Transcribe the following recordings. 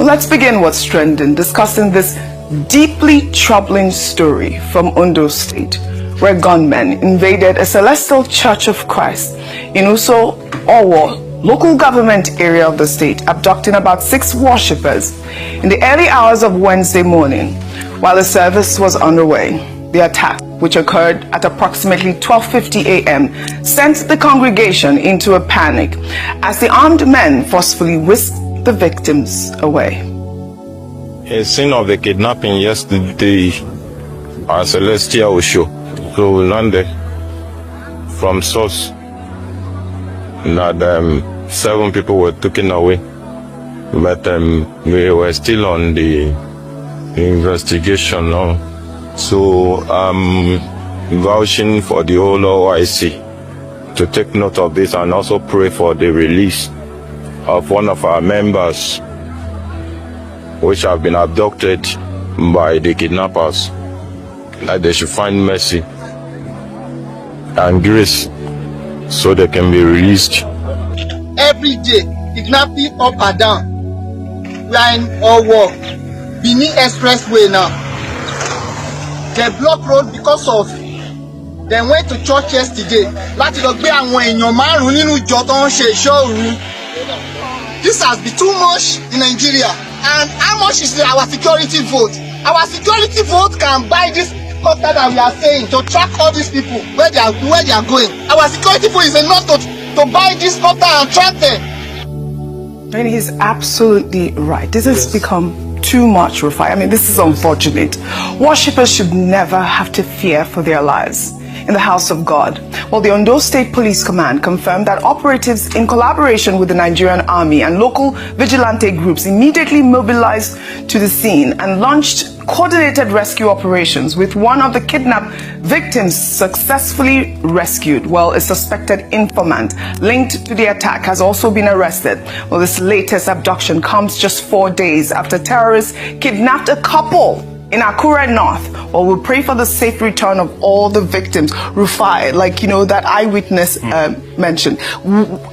let's begin what's trending, discussing this deeply troubling story from Ondo State, where gunmen invaded a Celestial Church of Christ in Uso Owo, local government area of the state, abducting about 6 worshippers in the early hours of Wednesday morning while the service was underway. The attack, which occurred at approximately 12:50 a.m., sent the congregation into a panic as the armed men forcefully whisked the victims away. A scene of the kidnapping yesterday at Celestial Show. So we landed from source that 7 people were taken away, but we were still on the investigation now. So I'm vouching for the whole OIC to take note of this and also pray for the release of one of our members which have been abducted by the kidnappers, that they should find mercy and grace so they can be released. Every day, kidnapping up and down. We are in Owo, Benin Expressway now. They block road because of they went to church yesterday. Láti lọ gbé àwọn èèyàn márùn nínú ìjọ tó ń ṣe ìṣọ́ òru. This has been too much in Nigeria. And how much is our security vote? Our security vote can buy this copter that we are saying to track all these people where they are going. Our security vote is enough to buy this copter and track them. And he's absolutely right. This has become too much, Rufai. I mean, this is unfortunate. Worshippers should never have to fear for their lives in the house of God. Well, the Ondo State Police Command confirmed that operatives in collaboration with the Nigerian Army and local vigilante groups immediately mobilized to the scene and launched coordinated rescue operations, with one of the kidnapped victims successfully rescued, while a suspected informant linked to the attack has also been arrested. Well, this latest abduction comes just 4 days after terrorists kidnapped a couple in Akure North. Well, we'll pray for the safe return of all the victims. Rufai, like, you know, that eyewitness mentioned,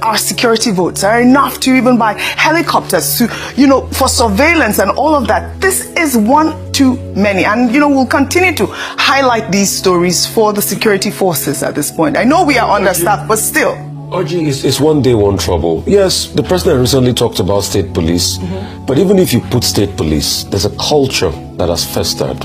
our security votes are enough to even buy helicopters to, you know, for surveillance and all of that. This is one too many. And, you know, we'll continue to highlight these stories for the security forces at this point. I know we are understaffed, but still. Oji, it's one day, one trouble. Yes, the president recently talked about state police, but even if you put state police, there's a culture that has festered.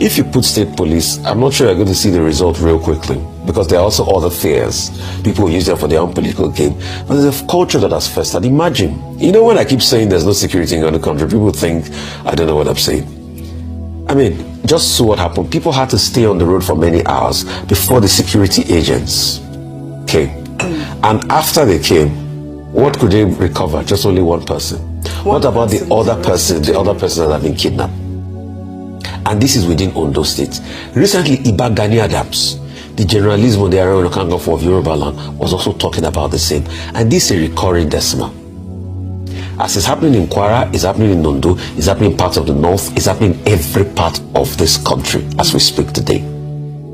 If you put state police, I'm not sure you're going to see the result real quickly, because there are also other fears. People use them for their own political gain. But there's a culture that has festered. Imagine, you know, when I keep saying there's no security in the country, people think I don't know what I'm saying. I mean, just so what happened, people had to stay on the road for many hours before the security agents came. And after they came, what could they recover? Just only one person. What about the other person that have been kidnapped? And this is within Ondo State. Recently, Iba Gani Adams, the generalism of the area of Yoruba land, was also talking about the same. And this is a recurring decimal. As it's happening in Kwara, it's happening in Ondo, it's happening in parts of the north, it's happening in every part of this country as we speak today.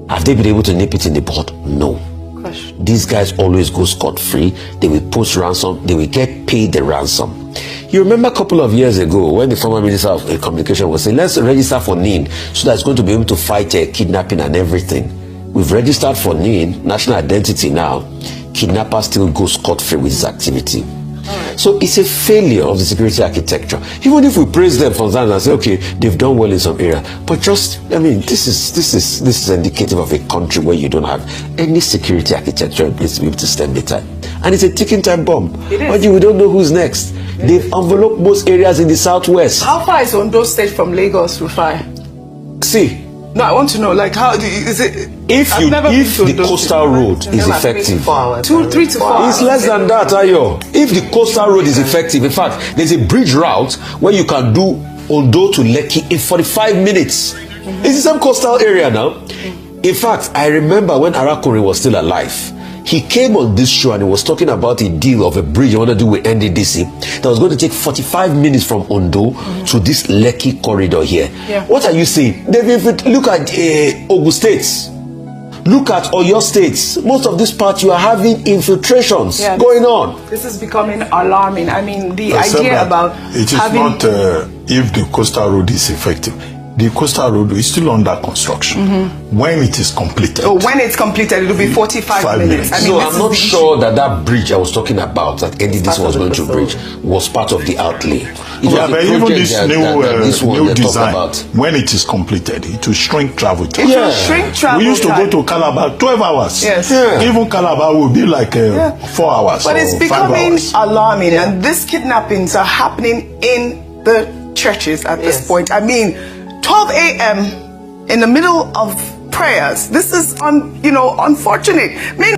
Have they been able to nip it in the bud? No. These guys always go scot-free. They will post ransom. They will get paid the ransom. You remember a couple of years ago when the former Minister of Communication was saying, let's register for NIN so that it's going to be able to fight kidnapping and everything. We've registered for NIN, national identity now. Kidnappers still go scot-free with this activity. So it's a failure of the security architecture. Even if we praise them for that and say, okay, they've done well in some area, but just, I mean, this is indicative of a country where you don't have any security architecture in place to be able to stand the time. And it's a ticking time bomb. But we don't know who's next. They've enveloped most areas in the southwest. How far is Ondo State from Lagos, Rufai? See. No, I want to know, like, how is it? If the coastal road is effective, 3 to 4. It's less than that, Ayo. If the coastal road is effective, in fact, there's a bridge route where you can do Ondo to Lekki in 45 minutes. It's the same coastal area now. In fact, I remember when Arakuri was still alive, he came on this show and he was talking about a deal of a bridge he wanted to do with NDDC that was going to take 45 minutes from Ondo to this Lekki corridor here. What are you saying? David, look at Ogun State. Look at Oyo State. Most of this part, you are having infiltrations going on. This is becoming alarming. I mean, the idea about it is not if the coastal road is effective. The coastal road is still under construction. When it is completed. Oh, when it's completed, it will be 45 minutes. I mean, so I'm not sure that bridge I was talking about, that NDDC was going to bridge, was part of the outlay. But even this new design, when it is completed, it will shrink travel time. It will shrink travel time. We used to go to Calabar 12 hours. Yes. Even Calabar will be like 4 hours. But it's becoming alarming, and these kidnappings are happening in the churches at this point. I mean, 12 a.m. in the middle of prayers. This is unfortunate. I mean,